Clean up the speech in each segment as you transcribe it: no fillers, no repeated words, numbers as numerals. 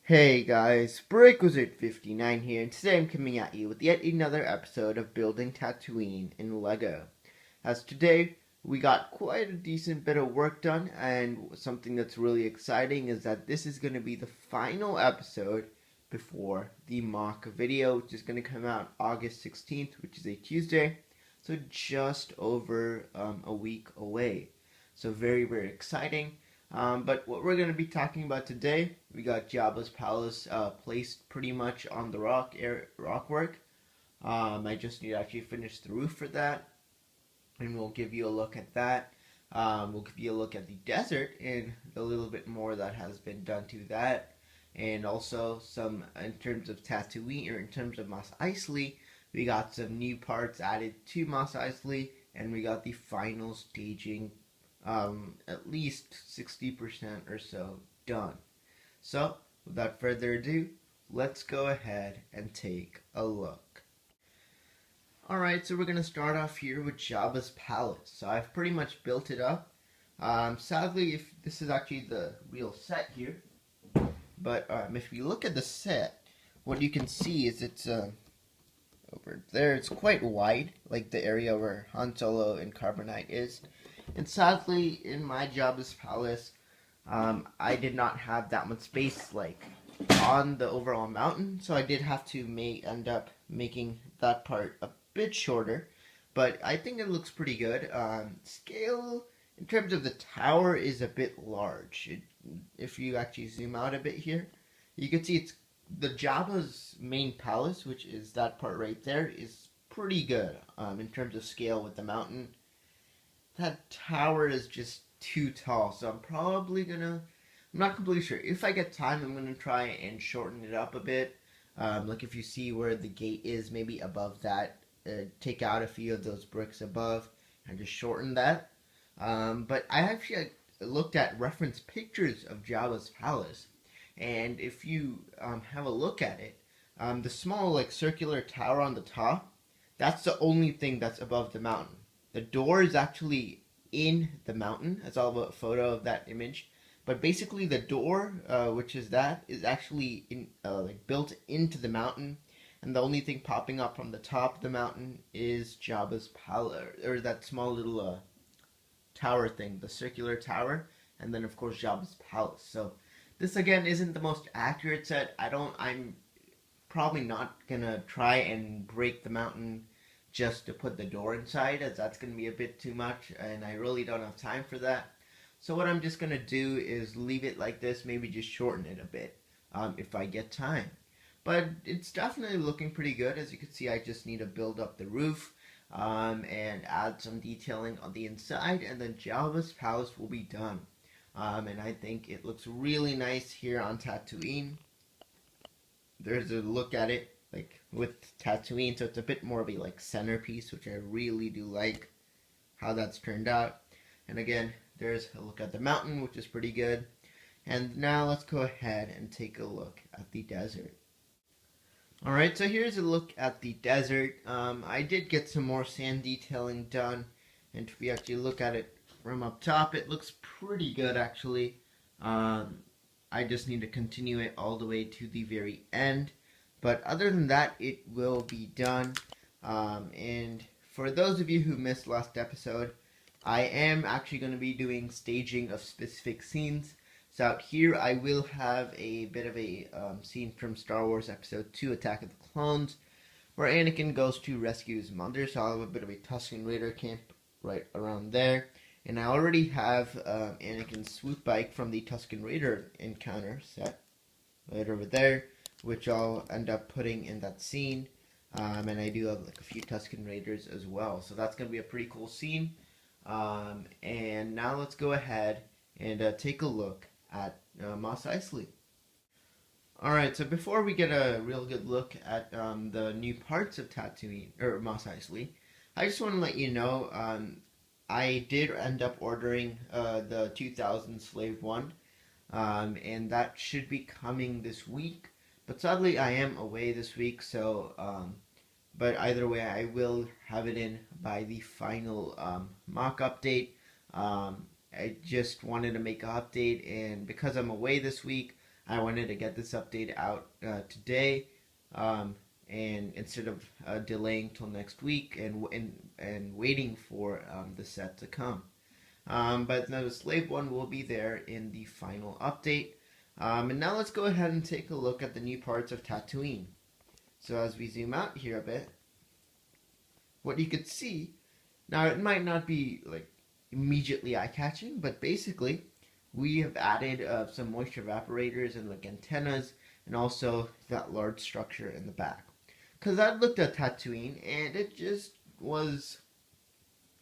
Hey guys, BreakWizard59 here, and today I'm coming at you with yet another episode of Building Tatooine in LEGO. As today, we got quite a decent bit of work done, and something that's really exciting is that this is going to be the final episode before the mock video, which is going to come out August 16th, which is a Tuesday, so just over a week away. So very, very exciting. But what we're going to be talking about today, we got Jabbas Palace placed pretty much on the rockwork. I just need to actually finish the roof for that, and we'll give you a look at that. We'll give you a look at the desert and a little bit more that has been done to that, and also some in terms of Tatooine, or in terms of Mos Eisley, we got some new parts added to Mos Eisley, and we got the final staging at least 60% or so done. So, without further ado, let's go ahead and take a look. Alright, so we're going to start off here with Jabbas Palace. So I've pretty much built it up. Sadly, if this is actually the real set here, but if you look at the set, what you can see is it's over there, it's quite wide, like the area where Han Solo and Carbonite is. And sadly, in my Jabbas Palace, I did not have that much space like on the overall mountain, so I did have to end up making that part a bit shorter. But I think it looks pretty good. Scale in terms of the tower is a bit large. If you actually zoom out a bit here, you can see it's the Jabba's main palace, which is that part right there, is pretty good in terms of scale with the mountain. That tower is just too tall, so I'm not completely sure. If I get time, I'm gonna try and shorten it up a bit. Like if you see where the gate is, maybe above that, take out a few of those bricks above and just shorten that. But I actually looked at reference pictures of Jabba's palace, and if you have a look at it, the small like circular tower on the top, that's the only thing that's above the mountain. The door is actually in the mountain. I saw a photo of that image. But basically the door, which is actually like built into the mountain. And the only thing popping up from the top of the mountain is Jabba's Palace, or that small little tower thing, the circular tower. And then of course Jabba's Palace. So this again isn't the most accurate set. I'm probably not gonna try and break the mountain just to put the door inside, as that's going to be a bit too much, and I really don't have time for that. So what I'm just going to do is leave it like this, maybe just shorten it a bit if I get time. But it's definitely looking pretty good. As you can see, I just need to build up the roof and add some detailing on the inside, and then Jabbas Palace will be done. And I think it looks really nice here on Tatooine. There's a look at it like with Tatooine, so it's a bit more of a like centerpiece, which I really do like how that's turned out. And again, there's a look at the mountain, which is pretty good. And now let's go ahead and take a look at the desert. Alright, so here's a look at the desert. I did get some more sand detailing done, and if we actually look at it from up top, it looks pretty good actually. I just need to continue it all the way to the very end. But other than that, it will be done. And for those of you who missed last episode, I am actually going to be doing staging of specific scenes. So out here, I will have a bit of a scene from Star Wars Episode 2, Attack of the Clones, where Anakin goes to rescue his mother. So I'll have a bit of a Tusken Raider camp right around there. And I already have Anakin's swoop bike from the Tusken Raider encounter set right over there, which I'll end up putting in that scene. And I do have like a few Tusken Raiders as well. So that's going to be a pretty cool scene. And now let's go ahead and take a look at Mos Eisley. Alright, so before we get a real good look at the new parts of Tatooine, or Mos Eisley, I just want to let you know, I did end up ordering the 2000 Slave 1. And that should be coming this week. But sadly, I am away this week, so, but either way, I will have it in by the final mock update. I just wanted to make an update, and because I'm away this week, I wanted to get this update out today, and instead of delaying till next week and waiting for the set to come. But no, the slave one will be there in the final update. And now let's go ahead and take a look at the new parts of Tatooine. So as we zoom out here a bit, what you could see, now it might not be like immediately eye-catching, but basically we have added some moisture evaporators and like antennas, and also that large structure in the back. Because I looked at Tatooine and it just was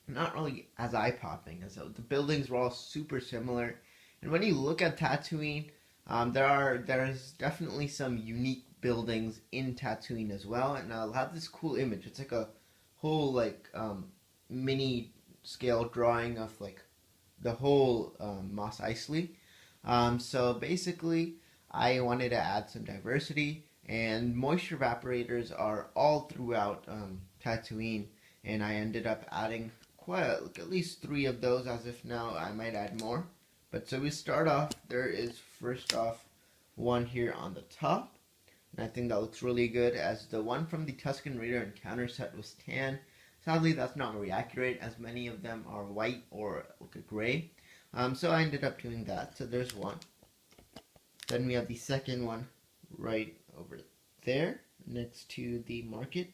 not really as eye-popping as the buildings were all super similar. And when you look at Tatooine, there's definitely some unique buildings in Tatooine as well, and I'll have this cool image. It's like a whole like mini scale drawing of like the whole Mos Eisley. So basically, I wanted to add some diversity, and moisture evaporators are all throughout Tatooine, and I ended up adding at least 3 of those. As of now, I might add more. But so we start off, there is first off one here on the top, and I think that looks really good, as the one from the Tusken Raider encounter set was tan. Sadly, that's not very accurate, as many of them are white or like a gray. So I ended up doing that. So there's one. Then we have the second one right over there next to the market.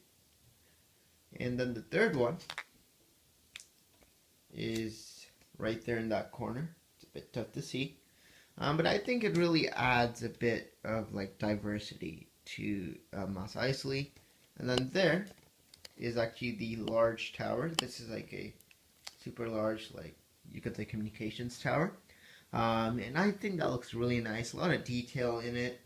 And then the third one is right there in that corner. It's a bit tough to see. But I think it really adds a bit of like diversity to Mos Eisley. And then there is actually the large tower. This is like a super large, like you could say, communications tower. And I think that looks really nice. A lot of detail in it.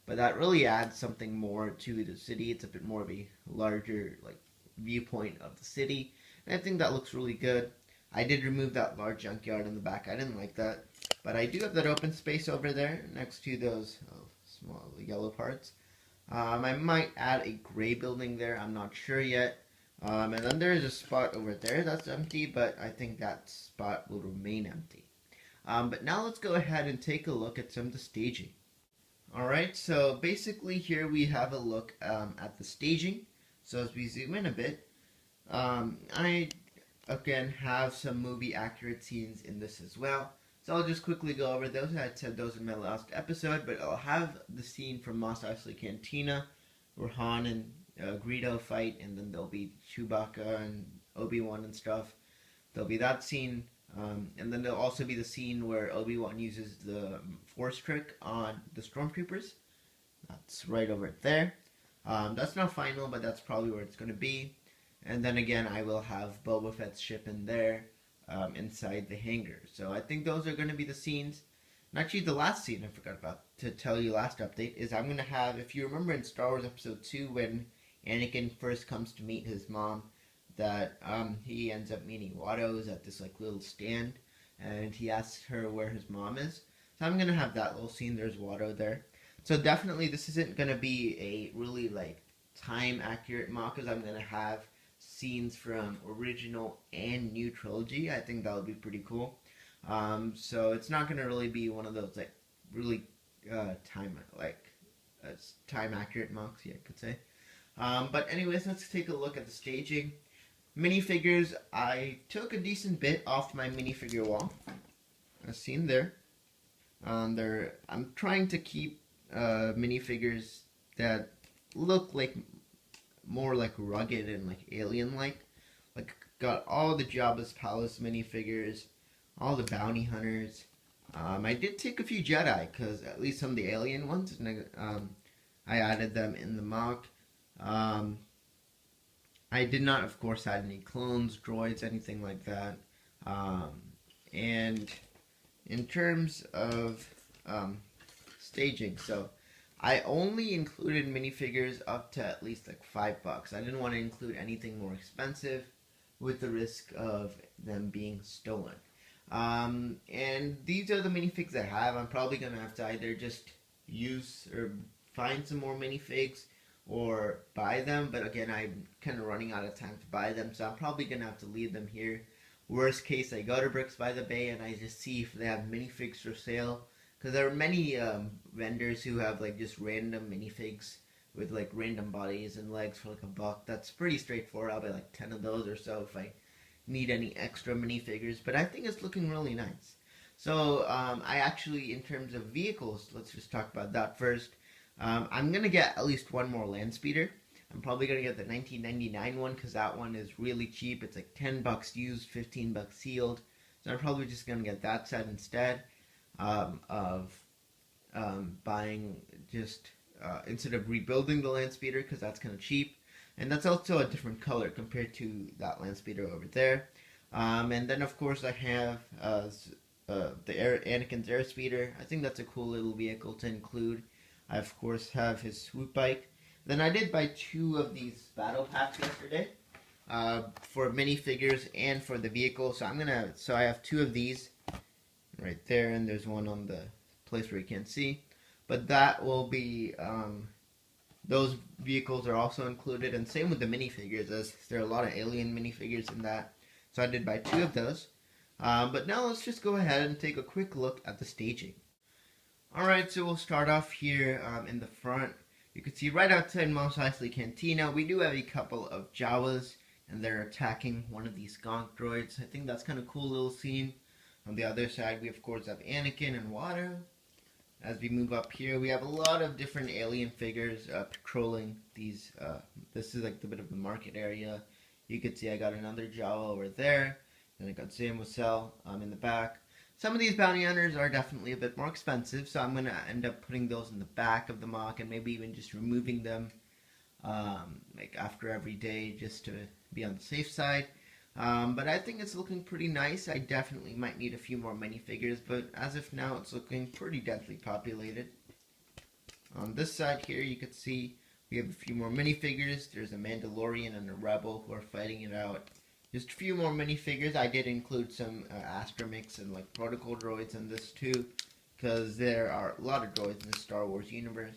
But that really adds something more to the city. It's a bit more of a larger like viewpoint of the city. And I think that looks really good. I did remove that large junkyard in the back. I didn't like that. But I do have that open space over there next to those small yellow parts. I might add a gray building there. I'm not sure yet. And then there is a spot over there that's empty, but I think that spot will remain empty. But now let's go ahead and take a look at some of the staging. Alright, so basically here we have a look at the staging. So as we zoom in a bit, I again have some movie accurate scenes in this as well. So I'll just quickly go over those. I said those in my last episode, but I'll have the scene from Mos Eisley Cantina where Han and Greedo fight, and then there'll be Chewbacca and Obi-Wan and stuff. There'll be that scene, and then there'll also be the scene where Obi-Wan uses the Force trick on the Stormtroopers. That's right over there. That's not final, but that's probably where it's going to be. And then again, I will have Boba Fett's ship in there. Inside the hangar. So I think those are going to be the scenes. And actually the last scene I forgot about to tell you last update is I'm going to have, if you remember in Star Wars Episode 2 when Anakin first comes to meet his mom, that he ends up meeting Watto's at this like little stand, and he asks her where his mom is. So I'm going to have that little scene. There's Watto there. So definitely this isn't going to be a really like time accurate mock, because I'm going to have scenes from original and new trilogy. I think that would be pretty cool. So it's not going to really be one of those like really time accurate mocks, yeah, I could say. But anyways, let's take a look at the staging. Minifigures, I took a decent bit off my minifigure wall, as seen there. I'm trying to keep minifigures that look like more like rugged and like alien-like. Like got all the Jabbas Palace minifigures, all the bounty hunters. I did take a few Jedi, because at least some of the alien ones, and I added them in the mock. I did not, of course, add any clones, droids, anything like that. And in terms of staging, so I only included minifigures up to at least like $5. I didn't want to include anything more expensive with the risk of them being stolen. And these are the minifigs I have. I'm probably going to have to either just use or find some more minifigs or buy them. But again, I'm kind of running out of time to buy them, so I'm probably going to have to leave them here. Worst case, I go to Bricks by the Bay and I just see if they have minifigs for sale. because there are many vendors who have like just random minifigs with like random bodies and legs for like $1. That's pretty straightforward. I'll buy like 10 of those or so if I need any extra minifigures, but I think it's looking really nice. So I actually, in terms of vehicles, let's just talk about that first. I'm gonna get at least one more land speeder. I'm probably gonna get the 1999 one because that one is really cheap. It's like $10 used, $15 sealed. So I'm probably just gonna get that set instead of buying just instead of rebuilding the land speeder because that's kind of cheap. And that's also a different color compared to that land speeder over there. And then of course I have Anakin's air speeder. I think that's a cool little vehicle to include. I of course have his swoop bike. Then I did buy 2 of these battle packs yesterday for minifigures and for the vehicle. So I have 2 of these right there, and there's one on the place where you can't see. But that will be those vehicles are also included, and same with the minifigures, as there are a lot of alien minifigures in that. So I did buy 2 of those. But now let's just go ahead and take a quick look at the staging. Alright, so we'll start off here in the front. You can see right outside Mos Eisley Cantina, we do have a couple of Jawas, and they're attacking one of these gonk droids. I think that's kind of cool little scene. On the other side, we of course have Anakin and Watto. As we move up here, we have a lot of different alien figures patrolling these. This is like the bit of the market area. You can see I got another Jawa over there. Then I got Sam Wassell in the back. Some of these bounty hunters are definitely a bit more expensive, so I'm going to end up putting those in the back of the mock and maybe even just removing them like after every day just to be on the safe side. But I think it's looking pretty nice. I definitely might need a few more minifigures, but as of now, it's looking pretty densely populated. On this side here, you can see we have a few more minifigures. There's a Mandalorian and a Rebel who are fighting it out. Just a few more minifigures. I did include some astromechs and like protocol droids in this too, because there are a lot of droids in the Star Wars universe.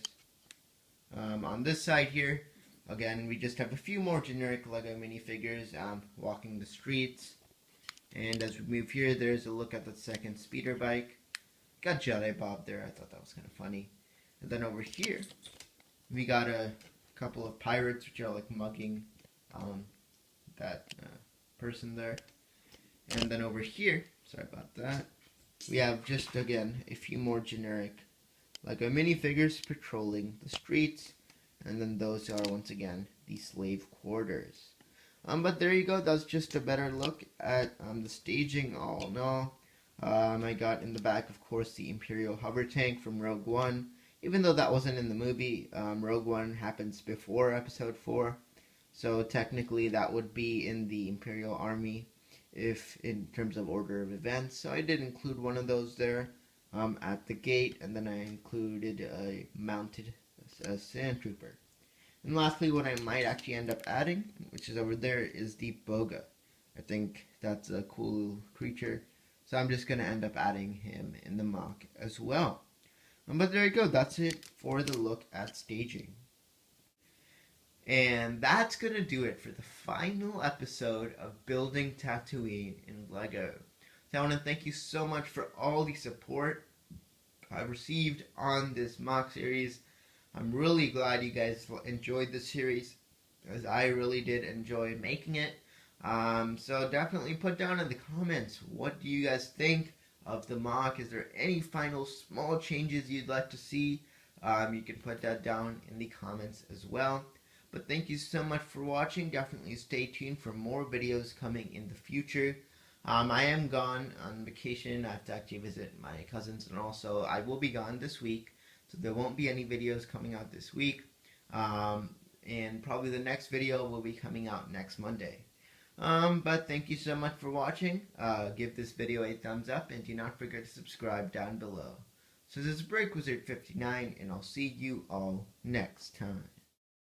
On this side here, again, we just have a few more generic LEGO minifigures walking the streets. And as we move here, there's a look at the second speeder bike. Got Jedi Bob there. I thought that was kind of funny. And then over here, we got a couple of pirates, which are like mugging that person there. And then over here, sorry about that, we have just, again, a few more generic LEGO minifigures patrolling the streets. And then those are, once again, the slave quarters. But there you go. That's just a better look at the staging all in all. I got in the back, of course, the Imperial hover tank from Rogue One. Even though that wasn't in the movie, Rogue One happens before Episode 4. So technically that would be in the Imperial Army if in terms of order of events. So I did include one of those there at the gate. And then I included a mounted sand trooper. And lastly, what I might actually end up adding, which is over there, is the Boga. I think that's a cool little creature, so I'm just going to end up adding him in the mock as well. But there you go, that's it for the look at staging. And that's going to do it for the final episode of Building Tatooine in LEGO. So I want to thank you so much for all the support I've received on this mock series. I'm really glad you guys enjoyed the series, as I really did enjoy making it. So definitely put down in the comments, what do you guys think of the mock? Is there any final small changes you'd like to see? You can put that down in the comments as well. But thank you so much for watching. Definitely stay tuned for more videos coming in the future. I am gone on vacation. I have to actually visit my cousins, and also I will be gone this week. So there won't be any videos coming out this week. And probably the next video will be coming out next Monday. But thank you so much for watching. Give this video a thumbs up and do not forget to subscribe down below. So this is BreakWizard59, and I'll see you all next time.